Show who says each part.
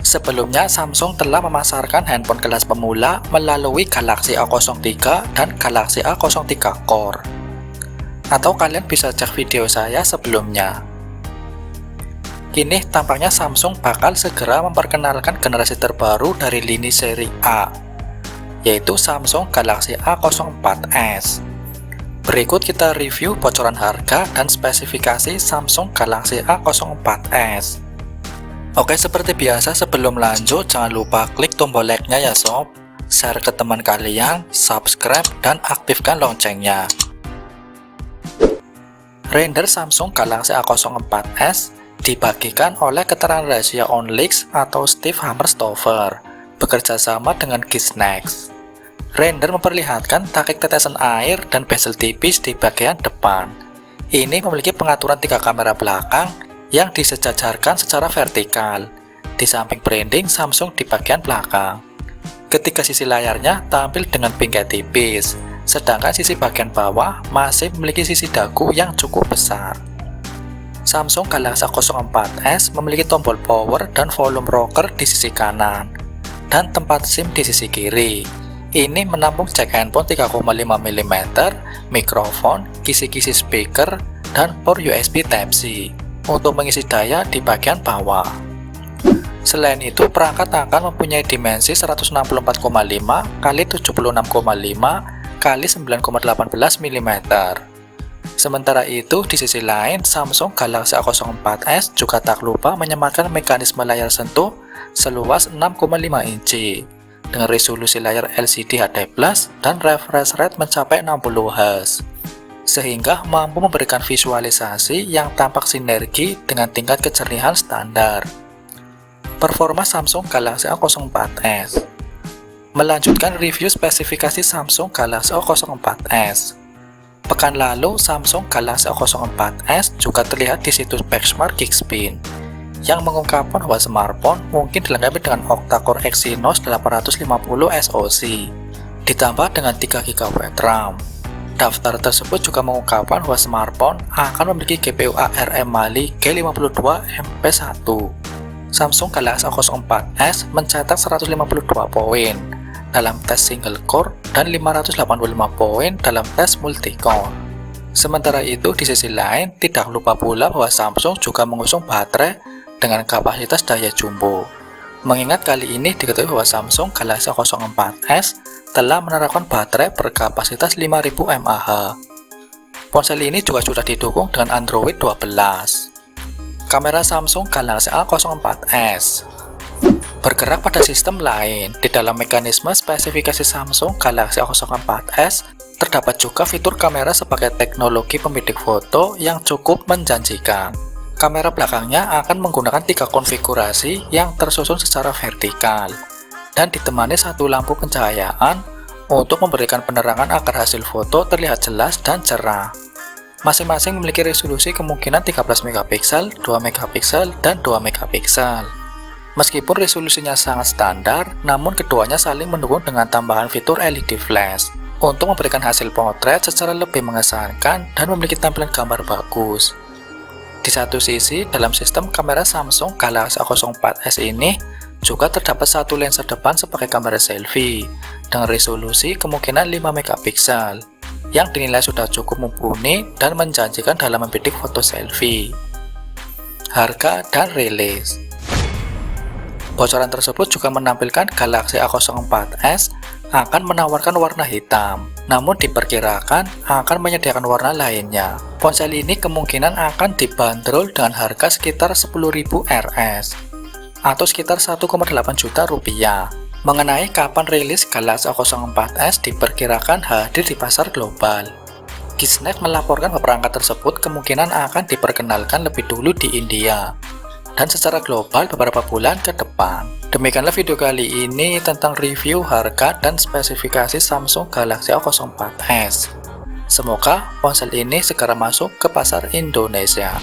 Speaker 1: Sebelumnya, Samsung telah memasarkan handphone kelas pemula melalui Galaxy A03 dan Galaxy A03 Core. Atau kalian bisa cek video saya sebelumnya. Kini tampaknya Samsung bakal segera memperkenalkan generasi terbaru dari lini seri A, yaitu Samsung Galaxy A04s. Berikut kita review bocoran harga dan spesifikasi Samsung Galaxy A04s. Oke, seperti biasa sebelum lanjut jangan lupa klik tombol like-nya ya sob, share ke teman kalian, subscribe, dan aktifkan loncengnya. Render Samsung Galaxy A04s dibagikan oleh keterangan rahasia OnLeaks atau Steve Hammerstover bekerja sama dengan Geeknext. Render memperlihatkan takik tetesan air dan bezel tipis di bagian depan. Ini memiliki pengaturan 3 kamera belakang yang disejajarkan secara vertikal di samping branding Samsung di bagian belakang. Ketiga sisi layarnya tampil dengan bingkai tipis, sedangkan sisi bagian bawah masih memiliki sisi dagu yang cukup besar. Samsung Galaxy A04s memiliki tombol power dan volume rocker di sisi kanan, dan tempat SIM di sisi kiri. Ini menampung jack handphone 3,5 mm, mikrofon, kisi-kisi speaker, dan port USB Type-C untuk mengisi daya di bagian bawah. Selain itu, perangkat akan mempunyai dimensi 164,5 x 76,5 x 9,18 mm. Sementara itu, di sisi lain, Samsung Galaxy A04s juga tak lupa menyematkan mekanisme layar sentuh seluas 6,5 inci dengan resolusi layar LCD HD+ dan refresh rate mencapai 60 Hz, sehingga mampu memberikan visualisasi yang tampak sinergi dengan tingkat kejernihan standar. Performa Samsung Galaxy A04s. Melanjutkan review spesifikasi Samsung Galaxy A04s. Pekan lalu, Samsung Galaxy A04s juga terlihat di situs Benchmark Geekspin yang mengungkapkan bahwa smartphone mungkin dilengkapi dengan octa-core Exynos 850 SoC ditambah dengan 3 GB RAM. Daftar tersebut juga mengungkapkan bahwa smartphone akan memiliki GPU ARM Mali G52 MP1. Samsung Galaxy A04s mencetak 152 poin dalam tes single core dan 585 poin dalam tes multi-core. Sementara itu, di sisi lain, tidak lupa pula bahwa Samsung juga mengusung baterai dengan kapasitas daya jumbo. Mengingat kali ini diketahui bahwa Samsung Galaxy A04s telah menerapkan baterai berkapasitas 5000 mAh. Ponsel ini juga sudah didukung dengan Android 12. Kamera Samsung Galaxy A04s. Bergerak pada sistem lain, di dalam mekanisme spesifikasi Samsung Galaxy A04s terdapat juga fitur kamera sebagai teknologi pembidik foto yang cukup menjanjikan. Kamera belakangnya akan menggunakan 3 konfigurasi yang tersusun secara vertikal dan ditemani satu lampu pencahayaan untuk memberikan penerangan agar hasil foto terlihat jelas dan cerah. Masing-masing memiliki resolusi kemungkinan 13 MP, 2 MP, dan 2 MP. Meskipun resolusinya sangat standar, namun keduanya saling mendukung dengan tambahan fitur LED flash untuk memberikan hasil potret secara lebih mengesankan dan memiliki tampilan gambar bagus. Di satu sisi, dalam sistem kamera Samsung Galaxy A04s ini juga terdapat satu lensa depan sebagai kamera selfie dengan resolusi kemungkinan 5 MP yang dinilai sudah cukup mumpuni dan menjanjikan dalam membidik foto selfie. Harga dan rilis. Bocoran tersebut juga menampilkan Galaxy A04s akan menawarkan warna hitam, namun diperkirakan akan menyediakan warna lainnya. Ponsel ini kemungkinan akan dibanderol dengan harga sekitar 10.000 Rs atau sekitar 1,8 juta rupiah. Mengenai kapan rilis Galaxy A04s diperkirakan hadir di pasar global. Geeknext melaporkan bahwa perangkat tersebut kemungkinan akan diperkenalkan lebih dulu di India dan secara global beberapa bulan ke depan. Demikianlah video kali ini tentang review harga dan spesifikasi Samsung Galaxy A04s. Semoga ponsel ini segera masuk ke pasar Indonesia.